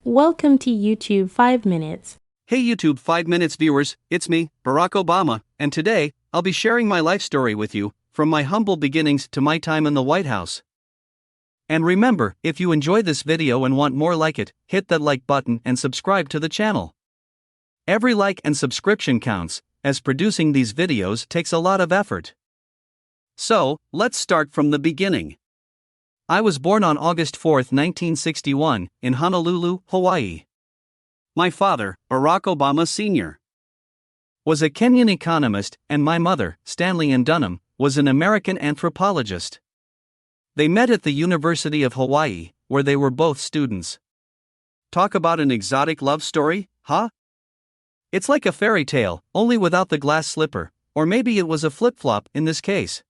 Welcome to YouTube 5 Minutes. Hey YouTube 5 Minutes viewers, it's me, Barack Obama, and today, I'll be sharing my life story with you, from my humble beginnings to my time in the White House. And remember, if you enjoy this video and want more like it, hit that like button and subscribe to the channel. Every like and subscription counts, as producing these videos takes a lot of effort. So, let's start from the beginning. I was born on August 4, 1961, in Honolulu, Hawaii. My father, Barack Obama Sr., was a Kenyan economist, and my mother, Stanley Ann Dunham, was an American anthropologist. They met at the University of Hawaii, where they were both students. Talk about an exotic love story, huh? It's like a fairy tale, only without the glass slipper, or maybe it was a flip-flop in this case.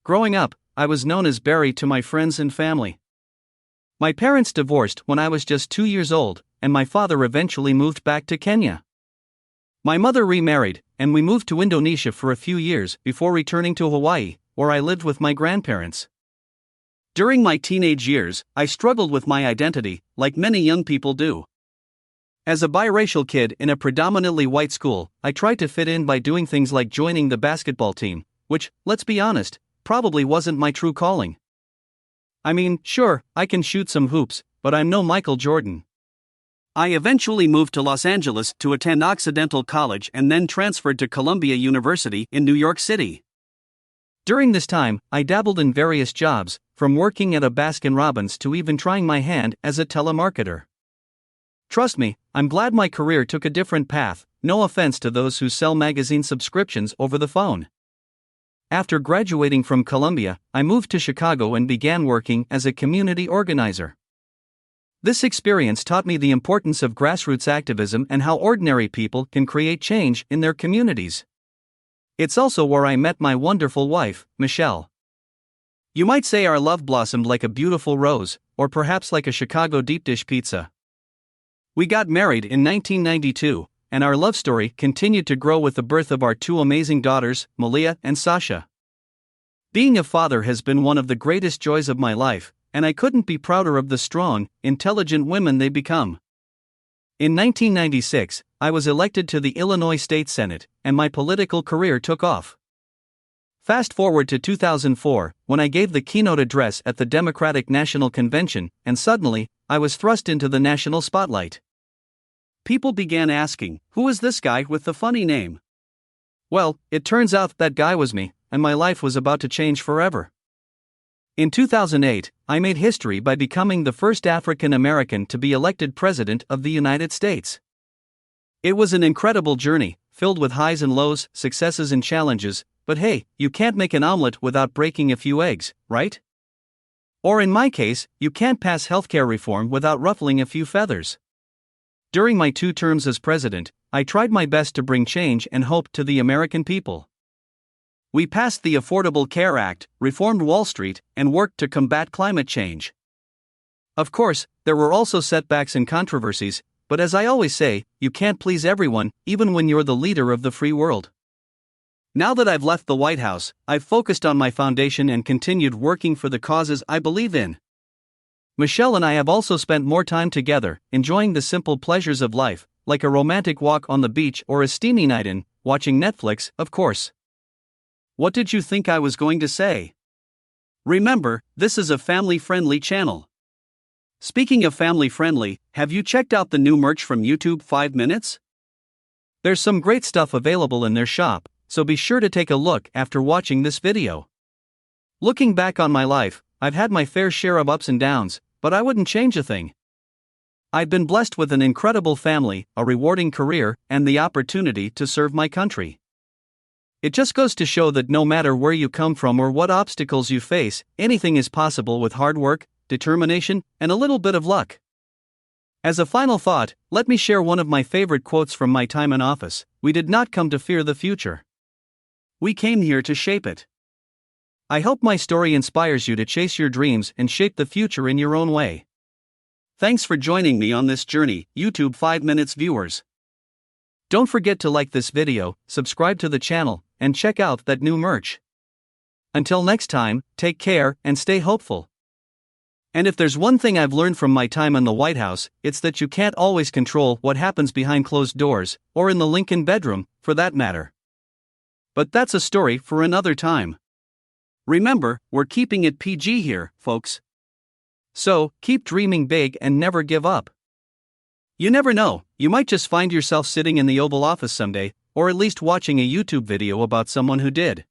Growing up, I was known as Barry to my friends and family. My parents divorced when I was just 2 years old, and my father eventually moved back to Kenya. My mother remarried, and we moved to Indonesia for a few years before returning to Hawaii, where I lived with my grandparents. During my teenage years, I struggled with my identity, like many young people do. As a biracial kid in a predominantly white school, I tried to fit in by doing things like joining the basketball team, which, let's be honest, probably wasn't my true calling. I mean, sure, I can shoot some hoops, but I'm no Michael Jordan. I eventually moved to Los Angeles to attend Occidental College and then transferred to Columbia University in New York City. During this time, I dabbled in various jobs, from working at a Baskin-Robbins to even trying my hand as a telemarketer. Trust me, I'm glad my career took a different path, no offense to those who sell magazine subscriptions over the phone. After graduating from Columbia, I moved to Chicago and began working as a community organizer. This experience taught me the importance of grassroots activism and how ordinary people can create change in their communities. It's also where I met my wonderful wife, Michelle. You might say our love blossomed like a beautiful rose, or perhaps like a Chicago deep dish pizza. We got married in 1992. And our love story continued to grow with the birth of our two amazing daughters, Malia and Sasha. Being a father has been one of the greatest joys of my life, and I couldn't be prouder of the strong, intelligent women they become. In 1996, I was elected to the Illinois State Senate, and my political career took off. Fast forward to 2004, when I gave the keynote address at the Democratic National Convention, and suddenly, I was thrust into the national spotlight. People began asking, who is this guy with the funny name? Well, it turns out that guy was me, and my life was about to change forever. In 2008, I made history by becoming the first African American to be elected President of the United States. It was an incredible journey, filled with highs and lows, successes and challenges, but hey, you can't make an omelet without breaking a few eggs, right? Or in my case, you can't pass healthcare reform without ruffling a few feathers. During my 2 terms as president, I tried my best to bring change and hope to the American people. We passed the Affordable Care Act, reformed Wall Street, and worked to combat climate change. Of course, there were also setbacks and controversies, but as I always say, you can't please everyone, even when you're the leader of the free world. Now that I've left the White House, I've focused on my foundation and continued working for the causes I believe in. Michelle and I have also spent more time together, enjoying the simple pleasures of life, like a romantic walk on the beach or a steamy night in, watching Netflix, of course. What did you think I was going to say? Remember, this is a family-friendly channel. Speaking of family-friendly, have you checked out the new merch from YouTube 5 Minutes? There's some great stuff available in their shop, so be sure to take a look after watching this video. Looking back on my life, I've had my fair share of ups and downs, but I wouldn't change a thing. I've been blessed with an incredible family, a rewarding career, and the opportunity to serve my country. It just goes to show that no matter where you come from or what obstacles you face, anything is possible with hard work, determination, and a little bit of luck. As a final thought, let me share one of my favorite quotes from my time in office: "We did not come to fear the future. We came here to shape it." I hope my story inspires you to chase your dreams and shape the future in your own way. Thanks for joining me on this journey, YouTube 5 Minutes viewers. Don't forget to like this video, subscribe to the channel, and check out that new merch. Until next time, take care and stay hopeful. And if there's one thing I've learned from my time in the White House, it's that you can't always control what happens behind closed doors, or in the Lincoln bedroom, for that matter. But that's a story for another time. Remember, we're keeping it PG here, folks. So, keep dreaming big and never give up. You never know, you might just find yourself sitting in the Oval Office someday, or at least watching a YouTube video about someone who did.